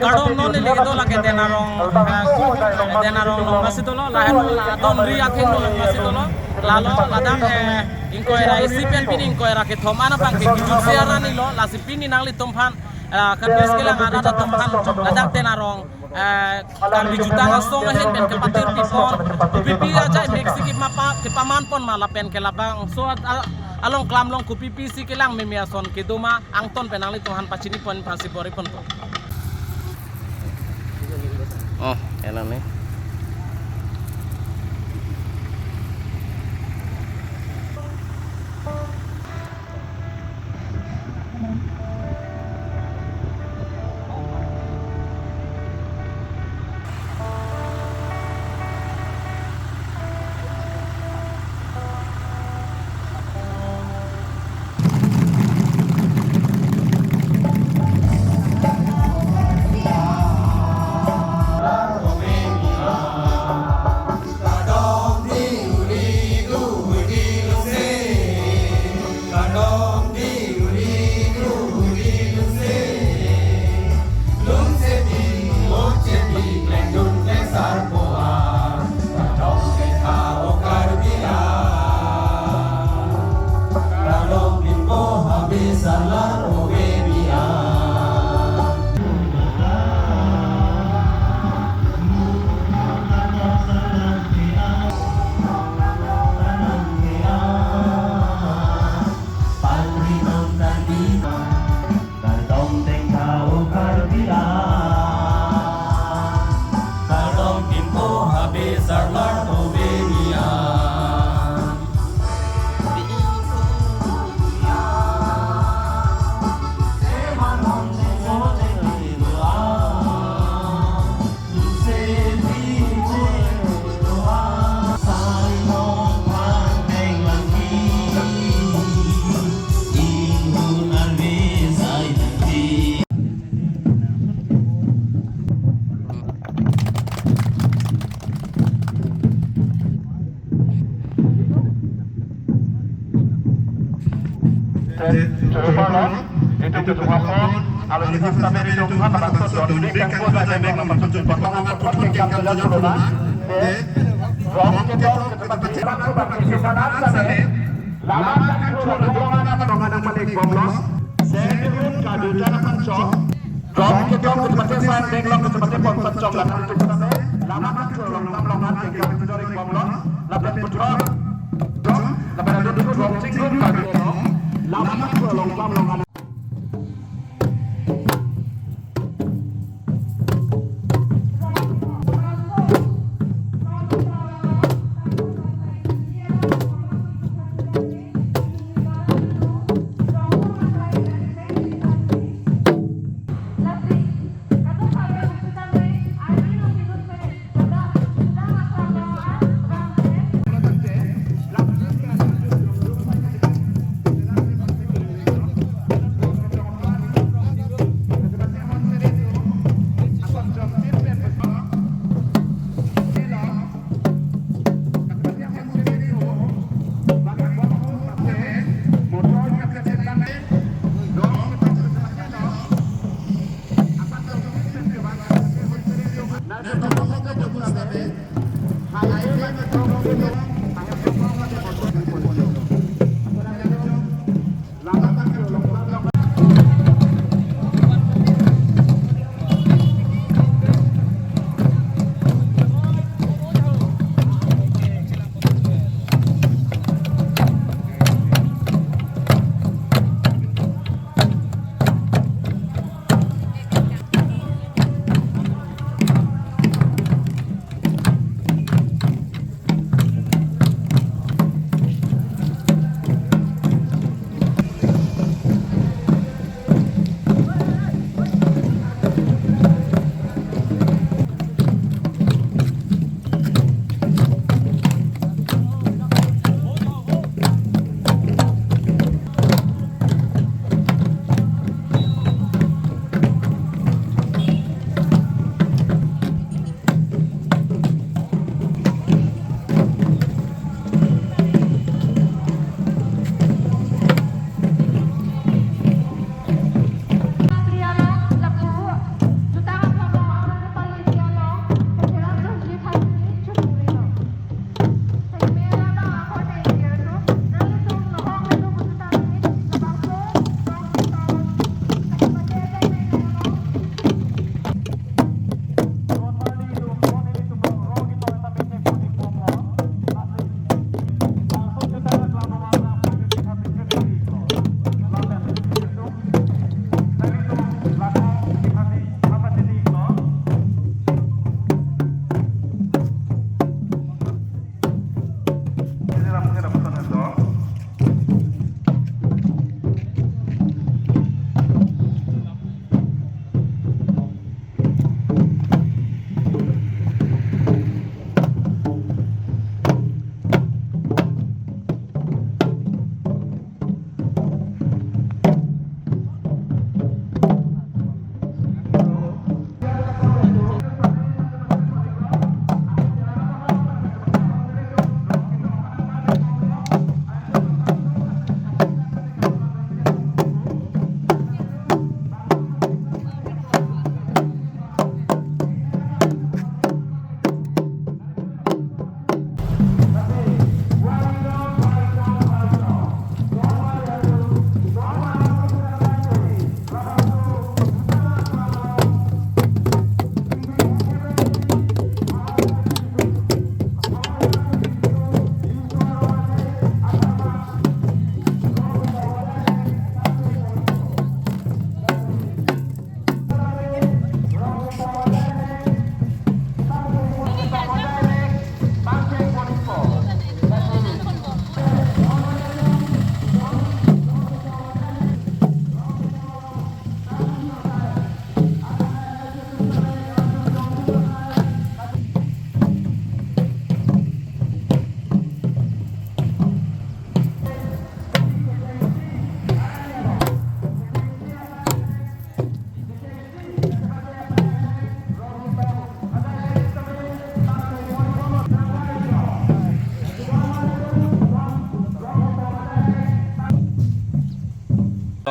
Kadang non ini itu lagi denarong masih tu lo lahir don ria theng lo masih tu lo lalu ladang ingko era ICPN pini ingko era ke thomana bang ke jusiara ni lo lasi pini nangli tompan kabis kela ada tompan ladang denarong kan bijuta ngasong lahin ben ke patir pipon pipi aja Meksiki mapa ke paman pon malah pen ke labang so along klamlong ku pipi si kelang memiason kiduma angton penangli Tuhan pacini pon pasibori pon to. Oh, enak nih. Itu Tuhan kalau kita sampai di Tuhan bangsa Doni kan pun ada memang maksud potongan potongan yang kalau corona rom kita tempat kecilan bangsa Sipanan sana lama kan corona potongan yang paling bomlos sebelum kado jarakan cok rom kita tempat kecilan denglong tempat ponsel cok lama kan corona yang kalau corona bomlos lapan putra lapan ada dulu rom cinggung kado lama kan corona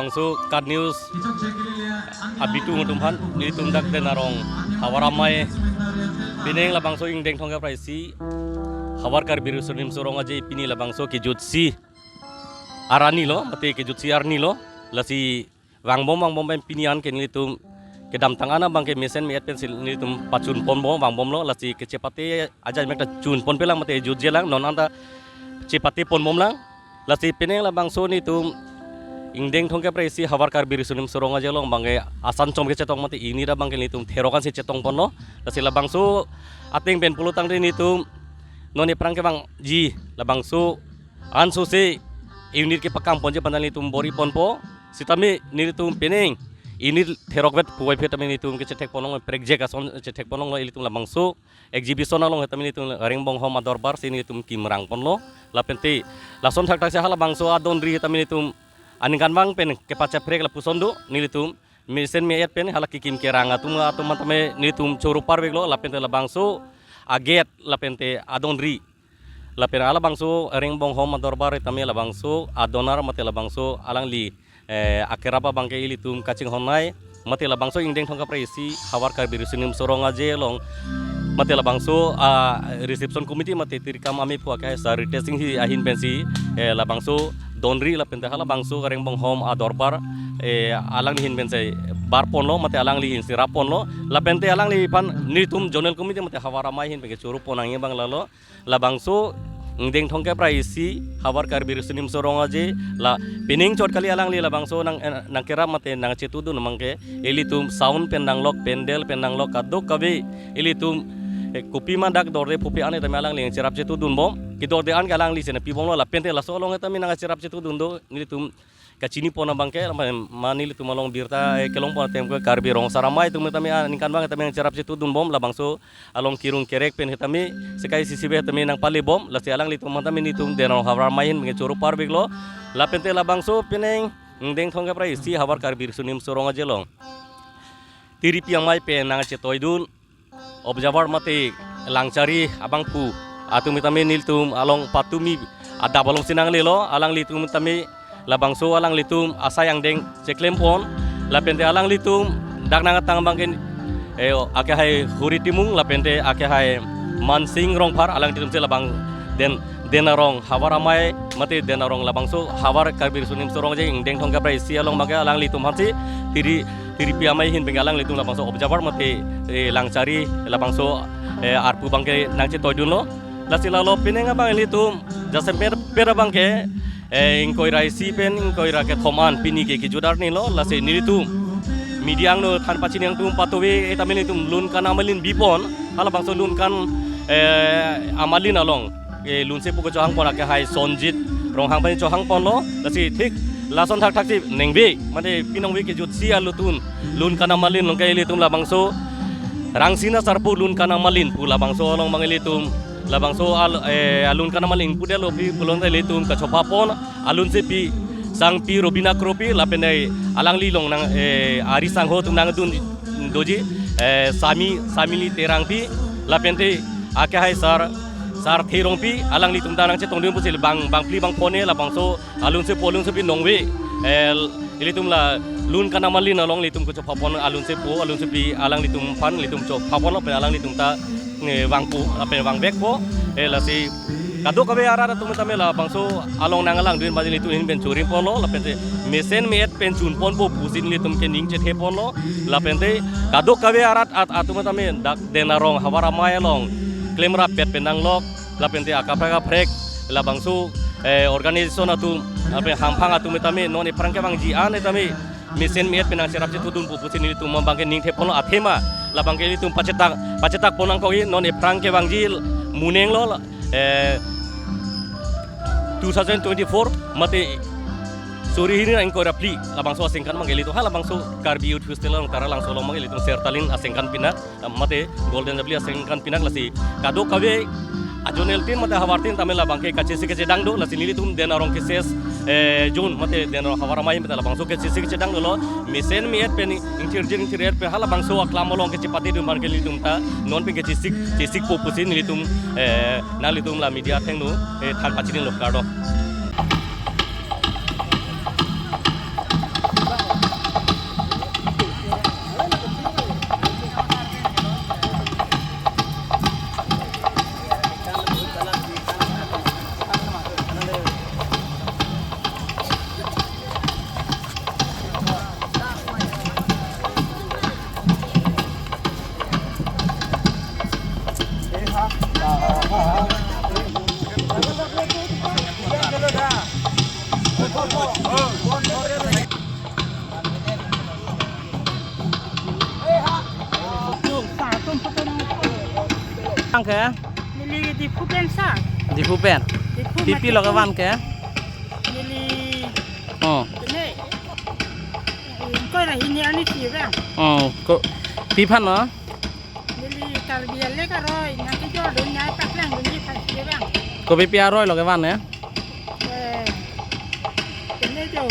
labangso kad news abitu ngutumhan nilitum dak den arong hawaramai pineng labangso ingdeng thongga praisi hawar kar biru sunim soronga je pini labangso ke jutsi arani lo mate ke jutsi arni lo lasi wangbom pinian ke nilitum ke dam tangana bang ke mesen me pensil nilitum pacun pon bom wangbom lo lasi ke cepate aja mekta cun pon pelang mate jutjelang non anta cepate pon bom lang lasi pineng labangso nitum ingdeng thongke praisi hawar kar biru sunim soronga jelong bangke asan chom ke cetong mate ini ra bangke nitum therokan si cetong ponno lasi labangso ating ben pulutang ri nitum noni prangke bang ji labangso anso se unit ke pakam ponje pandal nitum bori ponpo sitami nitum peneng ini therokvet puai phetami nitum ke cetek ponong prejek ason cetek ponong lo ilitum labangso exhibition along hetami nitum ringbong homa dorbar sini nitum kimrang ponlo lapente lason thak thak se hala bangso adon ri hetami nitum aningan bang pen ke paca prek la pusondo nilitum mesen me pen hala kikim keranga tum atum matame nilitum choru parveglo la pente la bangso aget la pente adonri la pen ala bangso ringbong hom dorbar tame la bangso adonar mate la bangso alangli akerapa bangke ilitum kacing honai mate la bangso ingdeng thongka praisi hawar kar biru sunim soronga je long mate la bangso reception committee mate tirikam ami pu akai sa retesting hi ahin pensi la bangso donri la pente hala bangso gareng bong hom adorbar alang lihin bense bar ponlo mate alang lihin sira ponlo la pente alang li pan nitum jonel committee mate hawara mai hin bege churu ponang bang lalo la bangso ngdeng thongke praisi hawar kar biru sunim soronga je la pining chot kali alang li la bangso nang kera mate nang cetu dun mangke elitum sound pendang lok pendel pendang lok kadok kabe elitum kopi mandak dorde pupi ane tami alang li cerap cetu dun bom ki dorde an galang li sene pi bom lo la pente la so long tami nang cerap cetu dun do nilitum kacini pona bangke manili tu malong birta kelong pona tem kar birong saramai tu tami ningkan bang tami nang cerap cetu dun bom la bangso along kirung kerek pen hetami sekai sisibe tami nang pali bom la si alang li tu tami nitum denong hawar main nge churu par biglo la pente la bangso peneng ngdeng thongga prai si hawar kar bir sunim soronga jelong tiripi amai pen nang cetoy dun observer mate langcari abang pu atumi tami niltum along patumi ada balong sinang lelo alang litum tami labangso alang litum asa yang deng ceklem pon la pente alang litum dak nang tang bangken ake hai huri timung la pente ake hai mansing rong par alang litum se labang denarong hawar amai mate denarong labangso hawar karbir sunim sorong je deng thongga prai si along mage alang litum hansi tiri pi amai hin bengalang litum labangso observer mate langcari labangso arpu bangke nangce toydun lo lasila lo pinenga bang litum jasem pera bangke ingkoi raisi pen ingkoi rake thoman pini ke judar ni lo lase nilitum midiang no than pacin yang tum patowe etamen litum lun kan amalin bipon hala bangso lun kan amalin along lun se puko johang pon ake hai sonjit rong hang pani johang pon lo lase thik lason thak thak si nengbe mane pinong we ke jut sia lutun lun kan amalin long kai litum la bangso rangsina sarpu lun kan amalin pula bangso long mangelitum labangso alun kana maling pudelo pi pulon litum ka chopapon alun se pi sang pi robina kropi lapendai alang lilong nang ari sang ho tung nang dun doji sami li terang pi lapente ake hai sar thirong pi alang litum tanang che tong dim pusil bang pli bang pone labangso alun se pi nongwe litum la lun kana malin along litum ko chopapon alun se pi alang litum pan litum chopapon pe alang litum ta wangpu apa wang bekpo lasi kadok kabe arara tu tame la bangso along nangalang duin bajin itu hin ben churi ponlo la pente mesen met pen chun pon bo pusin litum ke ning che the ponlo la pente kadok kabe arat atu tame dak denarong hawara mai long klemra pet penang lok la pente akapra frek la bangso organisation atu apa hampang atu tame non e prangke bang ji an tame mesen met penang serap che tudun pusin litum bangke ning the ponlo athema la bangke litum pacetak ponang ko non e prangke bang jil muneng lo 2024 mate suri hini angko rapli labangso asengkan mangeli to hala bangso karbi ut hostel tara langsung lo mangeli to sertalin asengkan pinak mate golden rapli asengkan pinak lasi kado kabe ajonel tin mate hawartin tamela bangke kace dang do lasi nili tum denarong keses jun mate denarong hawara mai mate labangso kace dang lo mesen miet pen intir pe hala bangso aklamolong kace pati dum mangeli tum ta non pe kace sik popusin nili tum nalitum la media thengnu than pachin lo kardo bang ke Nili di Pupen sa. di Pupen Di Pupen. pipi lo ke van ke Nili. oh Ini. Kau dah ini ani sih bang. oh ko pipan no Nili terbiar leka roy. Nanti jual dunia paklang dunia pasti bang. ko pipi aroi lo ke van ya Ini jo.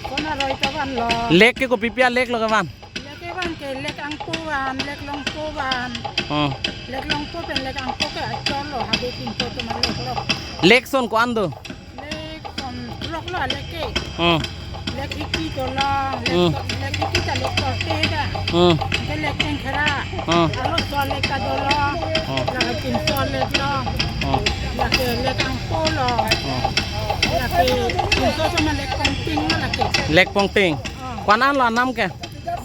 Kau nak roy kawan lo. lek ke ko pipi lek lo ke van Lek kawan ke lek angkuan, lek longkuan. oh Lek longku pen lek angku ke acor lo. Habis pintu tu malah lek lo. lek son ko ando Lek kon lok lo lek ke. oh Lek iki tu lo. Lek iki tak lek korte dah. oh Ke lek yang kera. oh Kalau soal lek kado lo. Lek pin soal lek lo. oh Lek angku lo. Lek pintu sama lek konting lo lek. lek pong ting kwan an lo nam ke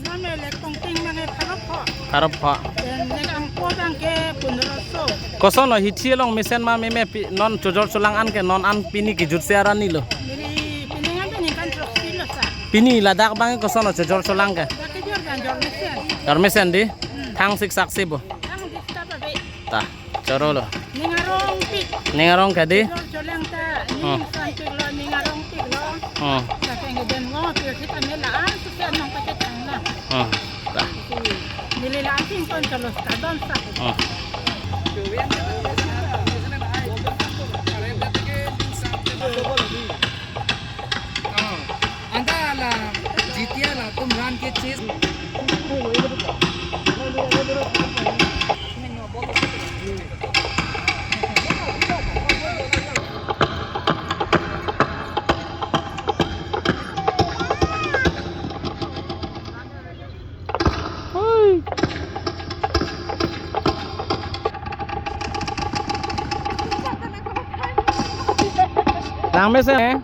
Nama lek konting mana parap ho. karap pa Dan lek angku bang ke punroso. ko son lo hichi long misen ma me non chojor sulang an ke non an pini ki jut se arani lo Jadi piningan tu ni kan terus silo sa. pini ladak bang ko son lo chojor sulang ke Dah kejar kan jual mesin. dar mesen di thang sik saksi bo Ang dista pa be. ta choro lo Ningarong pik. ningarong ka di Jual joleng ta. Ning santik lo ningarong pik lo. oh Kasi nga den mo pero kita nilaan tu sa nang pakitang na. oh ta Nililaasin ko sa los kadon sa. oh Anda lah Jitiya lah तुम रान के चीज thang mesen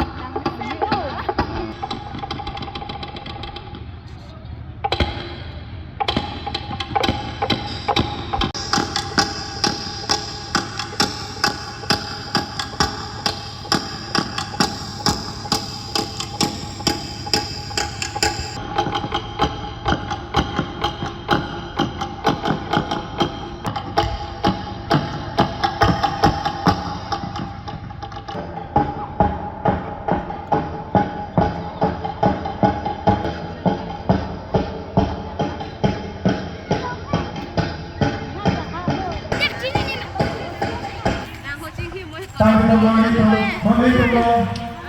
Tapi teman itu memiliki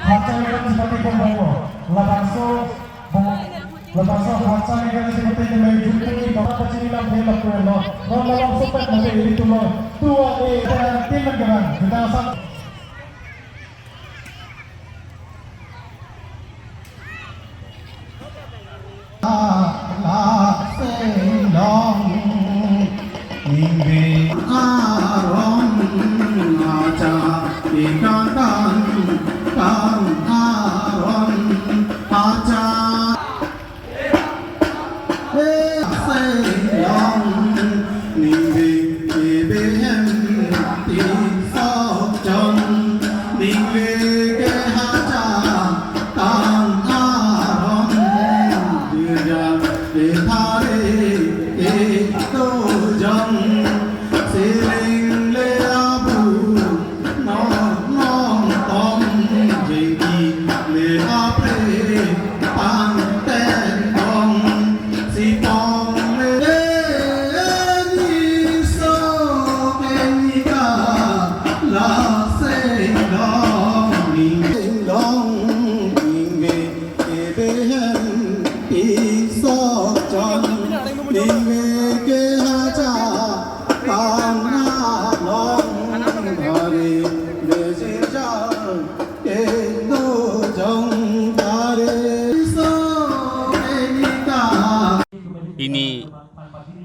hasilkan seperti pembawa. Lepas hasilkan seperti menjunjungi bapak kecil dalam belok kuelo. Nolong supet nanti itu lo. Tua tim negara kita sang. Ini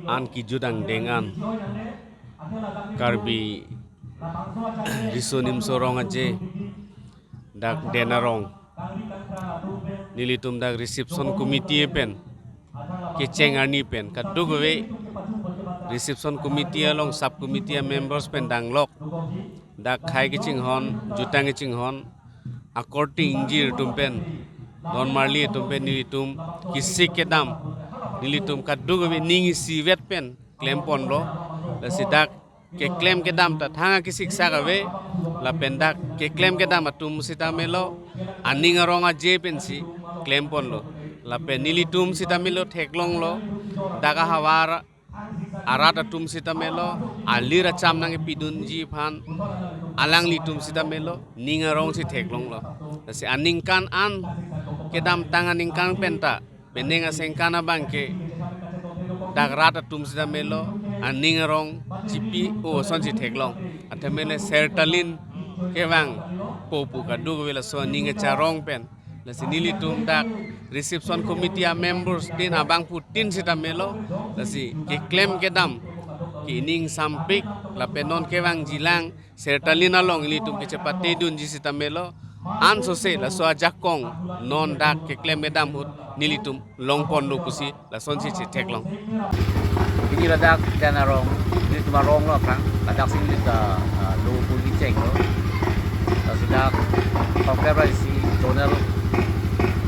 an ki judang dengan karbi risunim sorong aje dak denarong nilitum dak reception committee pen keceng ani pen kadugowe reception committee along sub committee members pen danglok dak khai keching hon jutang keching hon according injir tumpen don marli tumpen nilitum kisik kedam nilitum kadugowe ningi si vet pen klempon lo la sidak ke claim ke dam ta thanga ki siksa ka ve la pendak ke claim ke dam atum sita melo aning ronga je pensi claim pon lo la penili tum sita melo theklong lo daga hawar arat atum sita melo alira cham nang pidun ji phan alang li tum sita melo ninga rong si theklong lo si aning kan an ke dam tanganing kan penta benenga sengkana bangke dagrata tum sida melo aning rong chipi o sonsi theklong atamele sertalin kewang popu ka dugo vela so ninga charong pen la sinili tum dak reception committee a members din abang putin sida melo la si ke claim ke dam ki ning sampik la penon kewang jilang sertalin along ili tum ke cepate dun ji sida melo an so se la so ajakong non dak ke claim ke dam hut nilitum longpon lo kusi la sonsi che theklong ini ladak dan arong ini cuma rong lo kan ladak sini kita lo puli ceng lo sudah konferensi donor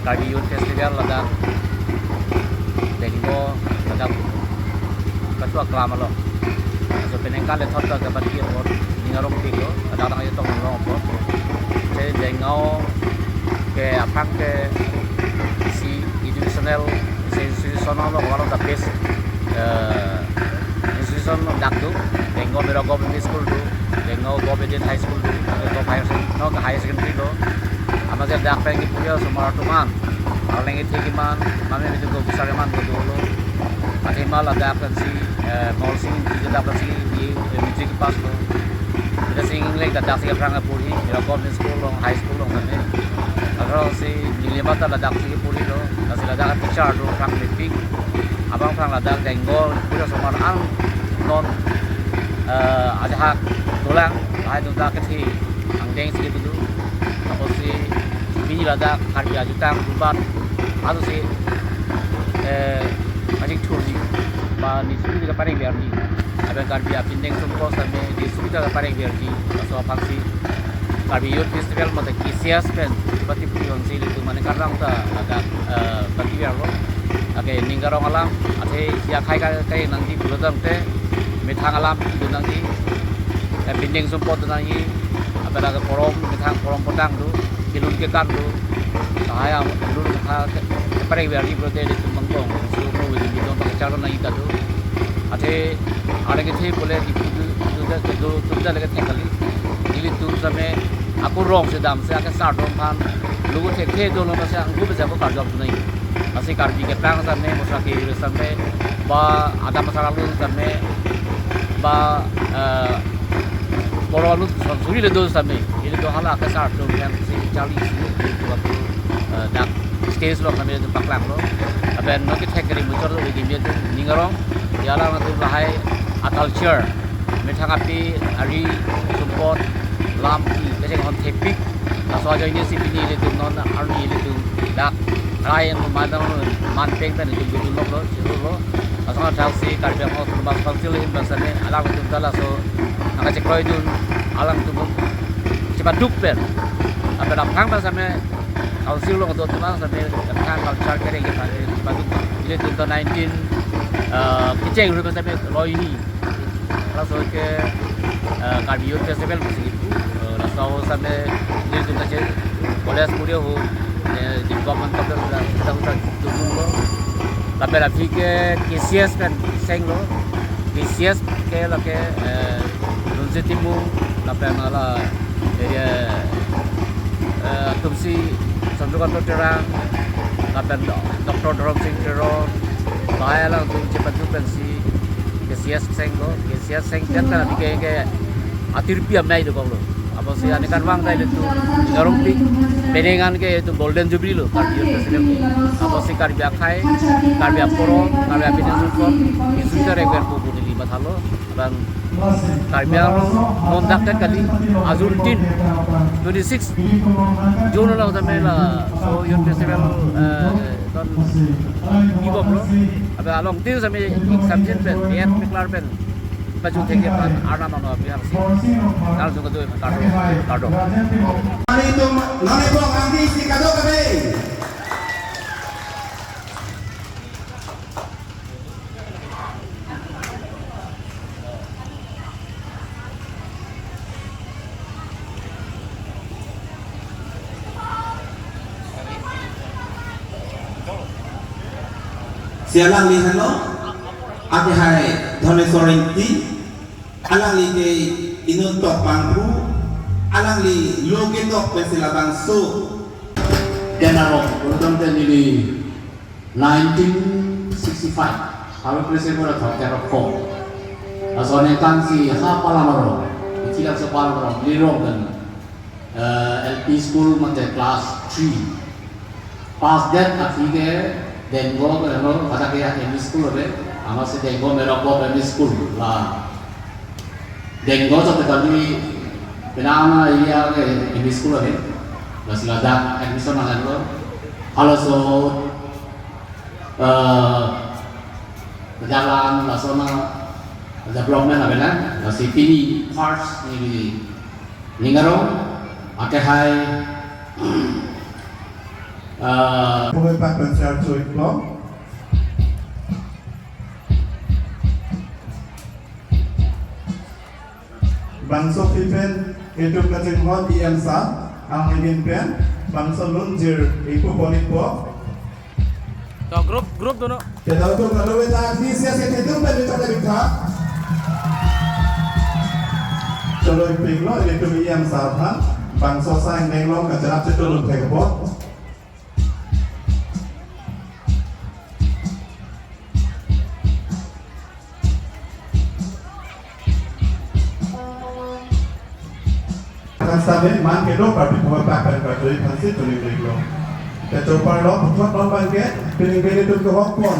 Karbiun Festival ladak dengo ladak ketua kelama lo so penengkal le thot ka bati ro ni arong ti lo ladak nang yo tong lo po jadi dengo ke apang ke institutional lo kalau the best institution dak tu dengo mero government school tu dengo government high school tu go higher secondary lo amaze dak pengi punya semua tuman paling itu kiman mami itu go besar man go dulu ati mal dak kan si mall sing di dak kan si di music pas lo kita sing lek dak si perang puri mero government school lo high school lo kan kalau si dilibat dak si puri lo kasi ladak teacher do frang meeting abang frang ladak denggol punya semua ang non ada hak tulang hai tu dak ke ang deng si itu apa si bini ladak karya jutang bubat atau si ajik churji ba ni suri ka pareng biar ni abang karya pindeng sumpo sampai di suri ka pareng biar ni so apang si Karbiun Festival mata kisias pen bati puyon si itu mana karang ta ada bati biar lo ake ninggarong alam ate sia kai nang di bulodam te mithang alam itu nang di binding sumpot nang di apa daga porom mithang porom potang tu kilun ke kan tu saya dulu ha pare biar di prote di mangkong su no wi di dong pakai cara nang itu tu ate ada ke the boleh di tu da lagi kali ini tu sampai aku rong sedam saya akan start rong pan lugu tek dulu masa aku bisa buka job tu nih masih karbi ke tang sampai masa kiri sampai ba ada masalah lu sampai ba poro lu suri le dulu sampai ini tu hal akan start tu yang si cali waktu dak stage lo sampai tu paklang lo apa nak tek kiri muncul lu di dia tu ningarong jalan tu lahai culture mithang api hari support lam kasi on tepik so aja ini si bini itu non army itu dak lain madang man peng pen itu dulu lo asal tahu si karya mau terbang fungsi ini bahasanya alam itu dalam so angkat cekroy itu alam itu cepat duper apa dalam bahasanya kalau si lo untuk teman sampai kan culture kering kita cepat duper ini itu 19 kiceng udah sampai lo ini langsung ke Karbiun Festival begitu langsung sampai ini tu macam boleh studio ho di government tu sudah turun lo tapi lagi ke KCS kan seng lo KCS ke lah ke Lunzi Timur tapi malah tumsi sandukan tu terang tapi Dr. Drom Singh Terong bahaya lah tu cepat tu pensi KCS seng lo KCS seng kata lagi ke atirpia mai tu kalau apa sih ane kan wang tadi itu garong pik penengan ke itu golden jubilee lo Karbiun Festival apa sih karya kai karya poro karya pinang support itu cara repair buku di lima halo dan karya nondak kali azul tin 26 June lah sampai lah so Karbiun Festival kan ibu lo apa along tin sampai example pen lihat miklar pen baju tegepan arna mana biar sih kalau juga tu kado Hari itu nane bong anggi si kado kami. sialang li hano ake hai dhone sorenti alang li ke inun tok pangku alang li loge tok pesila bangso Denarong urutan ini 1965 kami presiden pada tahun terapko soalnya kan si Palamaro tidak sepalamaro lirong dan LP school macam kelas 3 pas that akhirnya Dengo menor pada kaya LP school ada amat si Dengo merokok LP school lah Dengo sampai kali penama iya LP school ada masih ada admission akan lo kalau so berjalan lasona development apa lah masih pini parts ini ningarong pakai hai Pemepah konser cuy blog Bangso Pipen itu kecenghon IMSA ang ingin pen Bangso Lunjir ipu polipo So grup dono. kita untuk kalau kita bisa itu beli tak kita Solo ipinglo itu IMSA kan Bangso Sang Nenglong kecerap cetulun tekebot Sabe man ke lo parti buat pakar kerja fancy tulis lo. Kita coba lo buat lo bangke pilih-pilih tu ke hokpon.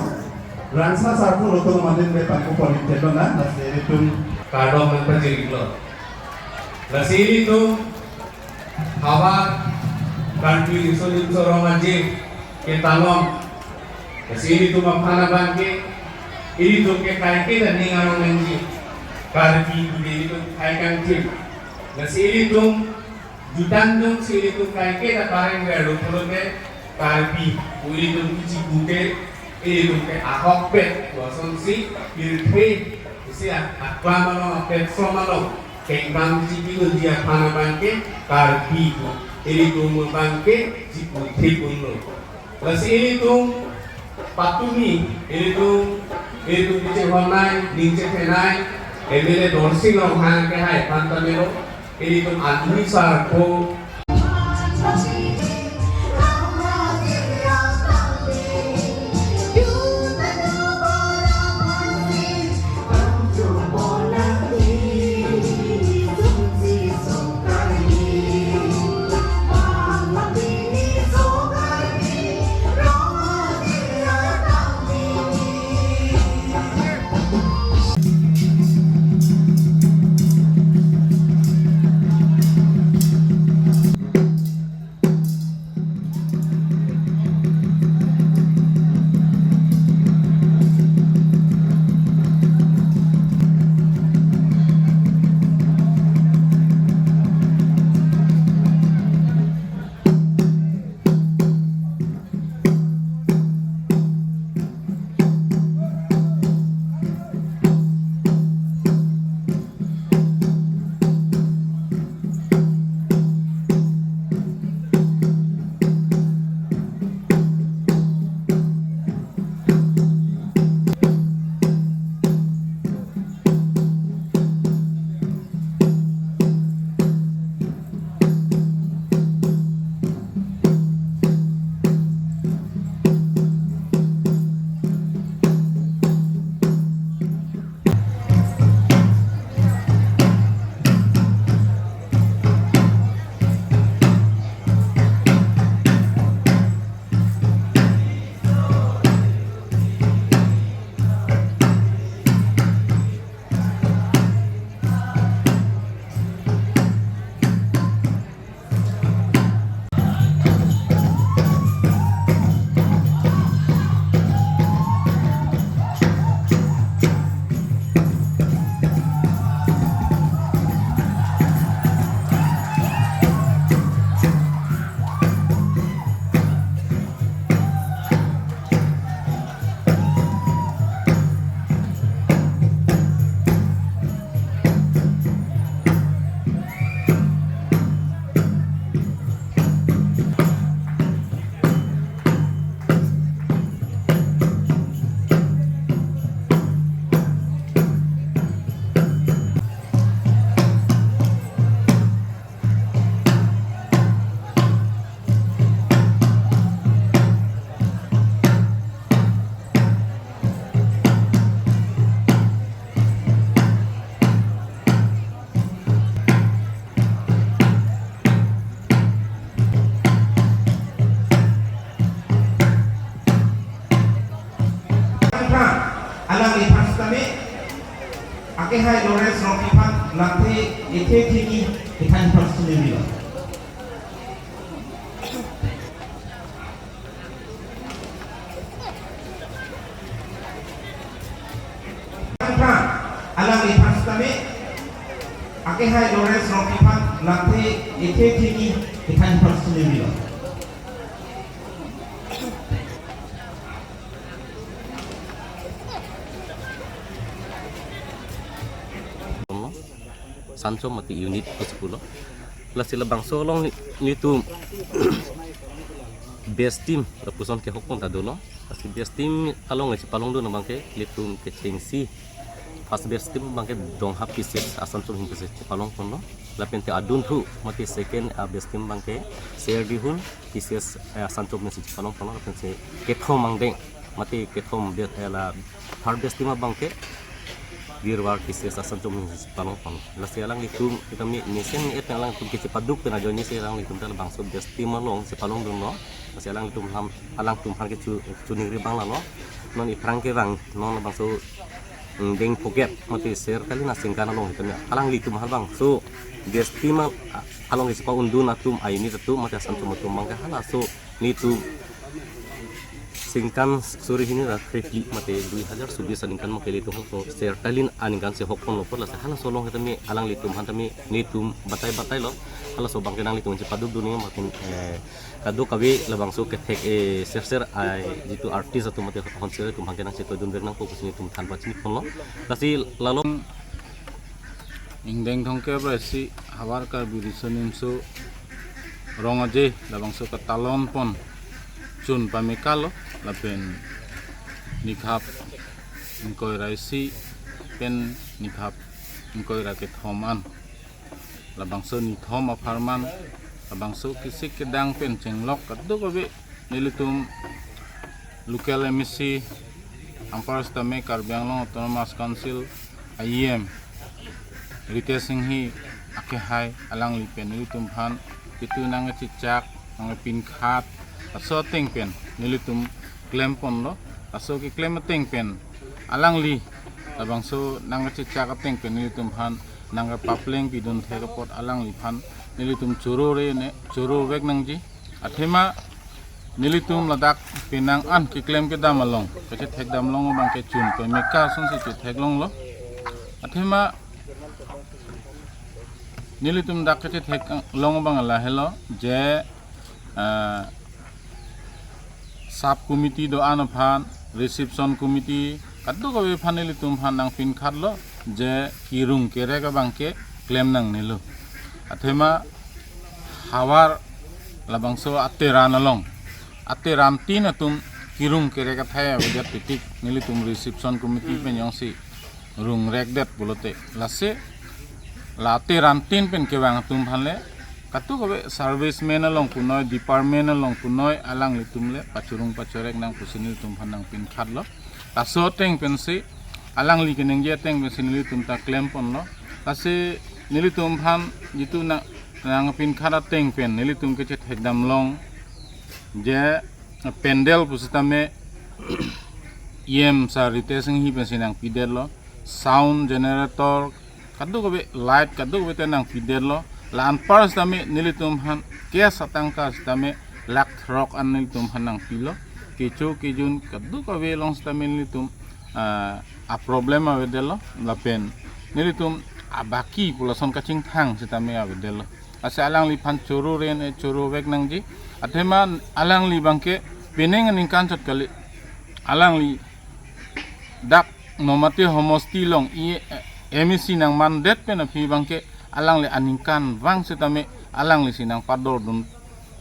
Rangsa sarpu lo tu mandin be pangku politik lo na nasi itu kado memperjiri lo. Nasi itu hawa country insulin sorong aja kita long. Nasi itu mapana bangke ini tu ke kai ke dan ningarong menji. Karbi ini tu kai kan tim. Nasi itu jutaan sih itu kayak kita bareng gado pulote karbi uli itu kici bute itu kayak ahok pet wason si birpe isi akla malo pet so malo kayak bang cipi itu dia pana bangke karbi itu mau bangke cipu tripun lo terus ini tuh patumi itu kici honai nince tenai emile dorsi lo hang kayak pantamelo ini tuh administrasi ko alang li pas tame ake hai Lawrence Rokipan late ete tiki ikan pas sendiri lo alang li pas tame ake hai Lawrence Rokipan late ete tiki ikan pas sendiri lo Sancho mati unit ke 10 la sila bangso long ni tu best team la puson ke hokon ta dolo asi best team along si palong do na bangke litum ke chengsi pas best team bangke dong hap pieces asan tum hin pieces palong kono la pente adun thu mati second best team bangke share di hun pieces asan tum ni si palong kono la pente ke thom mangdeng mati ke thom la third best team bangke Girwar kisah asan cuma palong palong. Lasi alang litum kita misen itu alang litum kecil paduk kena joni si alang litum dalam bangsa bias timalong si palong dong no. Lasi alang litum ham alang tum har kecil cuning ribang lah no. Non ikrang ke bang non bangsa deng poket mati ser kali nasing kana long itu alang litum hal bang. So bias timal along si palong undun atum ini tu mati asan cuma tum bangka hala so litum singkan suri ini lah kripli mate 2000 sudah singkan mau kelitu hok sertalin aningan se hokon lopor lah sahala solong kita mi alang litum han tami litum batai lo hala so bangke nang litum paduk dunia makin kado kawe labang so ketek ser jitu artis atau mate konser itu bangke nang situ dun nang fokus ni tum tanpa cini pon lo kasi lalu ingdeng thongke brasi hawar ka birisonim so rongaje labang so katalon pon chun pamikalo lapen nikhap ingkoi raisi pen nikhap ingkoi raket homan labangso ni thom aparman labangso kisik kedang pen cenglok kadu kobe nilitum local emisi ampars tame Karbianglong Autonomous Council IEM Rite Singhi ake hai alang lipen nilitum han itu nang cicak nang pin khat aso teng pen nilitum claim pon lo aso ki claim teng pen alang li abang so nang cicak teng pen nilitum han nang papleng bidun thega pot alang li phan nilitum churo re ne churo vek nang ji athema nilitum ladak pinang an ki claim ke damalong ke thek damlong bang ke chun pe meka son si thek long lo athema nilitum dak ke thek long bang la helo je sub committee do an phan reception committee kadu ko phaneli tum phan nang pin khatlo je kirung kere ka bangke claim nang nilu athema hawar labangso ateran along ateran tin atum kirung kere ka thaya bejat titik nili tum reception committee pen yong si rung rek det bolote lase la ateran tin pen ke bang tum phanle katu kobe serviceman along punoi department along punoi alang litumle pacurung pacorek nang pusinil tumhan nang pin khatlo taso teng pensi alang li keneng je teng pensinil tum ta claim pon lo kasi nilitum phan jitu nang pin khara teng pen nilitum ke chet hekdam long je pendel pusitame sa Rite Singhi pensinang pidel lo sound generator kadu kobe light kadu kobe tenang pidel lo lan pars tame nilitum han kia satangka tame lak rock an nilitum hanang pilo kecho kejun kadu ka velong tame nilitum a problema wedelo lapen nilitum abaki pulason kacing thang sitame wedelo asa alang li phan choro ren choro vek nang ji athema alang li bangke peneng ningkan chot kali alang li dak nomate homosti long emisi nang mandet pen api bangke alang le aningkan wang setame alang le sinang pador dun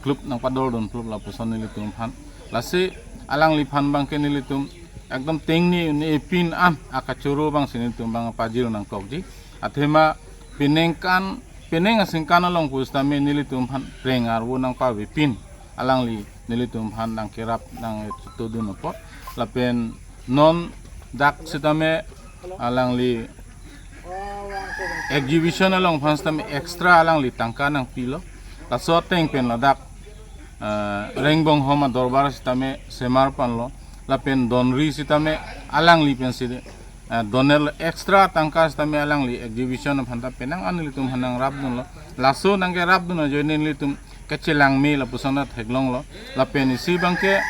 klub nang pador dun klub la puson nilitum phan lase alang li phan bang ke nilitum ekdom tengni ni pin an akachuro bang sinitum bang pajiro nang kokji athema peneng asingkan along pustame nilitum phan prengar wo nang pa pin alang li nilitum phan nang kerap nang tudun pot lapen non dak setame alang li exhibition along fanstam extra alang li tangka nang pilo la so teng pen ladak rengbong homa dorbar sitame semar panlo la pen donri sitame alang li pensi donel extra tangkas tami alang li exhibition phanta penang anili tum hanang rabdun lo laso nangke rabdun jo nili tum kechilang mi la pusana theglong lo la penisi bangke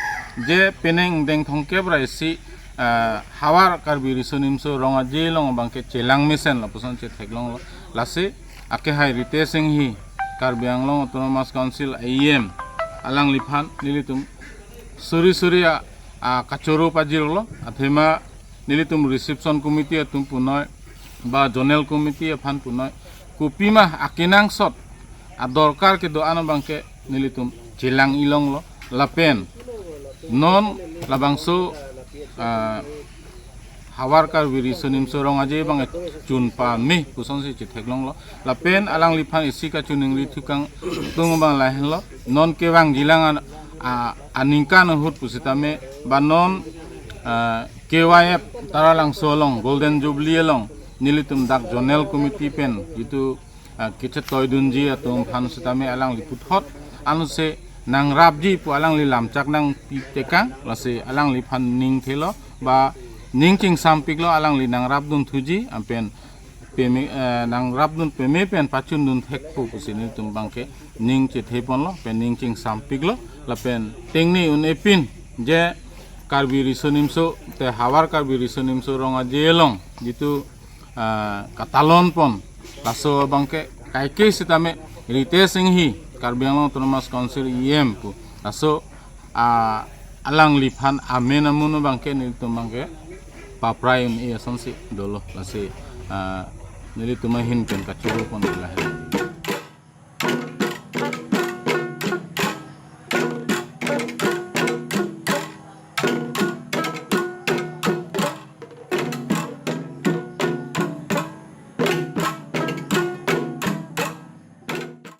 je peneng deng thongke brai si hawar karbi risonimso ronga jelong bangke chelang misen la pusan che theglong lo lase ake hai rite singh hi karbi anglong autonomous council IEM alang liphan nilitum suri kachoro pajir lo athema nilitum reception committee atum punoi ba zonal committee phan punoi kupima akinang sot adorkar ke do ano bangke nilitum chelang ilong lo lapen non labangso hawar kar biri sonim sorong aje bang chun pa mi puson si chitheklong lo lapen alang liphan isika chuning ri thukang tung bang la lo non ke bang gilang aningkan hut pusitame ba non KYF taralang solong golden jubilee long nilitum dak zonal committee pen itu kichet toydunji atum phan sitame alang liput hot anu se nang rabji pu alang li lamchak nang tekang lase alang li phan ning thelo ba ningking sampik lo alang li nang rabdun thuji ampen peme nang rabdun peme pen pachun dun thekpu pusini tum bangke ning che thepon lo pen ningking sampik lo lapen tengni un epin je karbi risonimso te hawar karbi risonimso ronga jelong gitu katalon pon laso bangke kaike sitame rite singhi karbi anglong autonomous council IEM pu laso alang liphan amen amun bangke nilitum bangke paprain iya sonsi dolo lase nilitum hin pen kachuru pon lah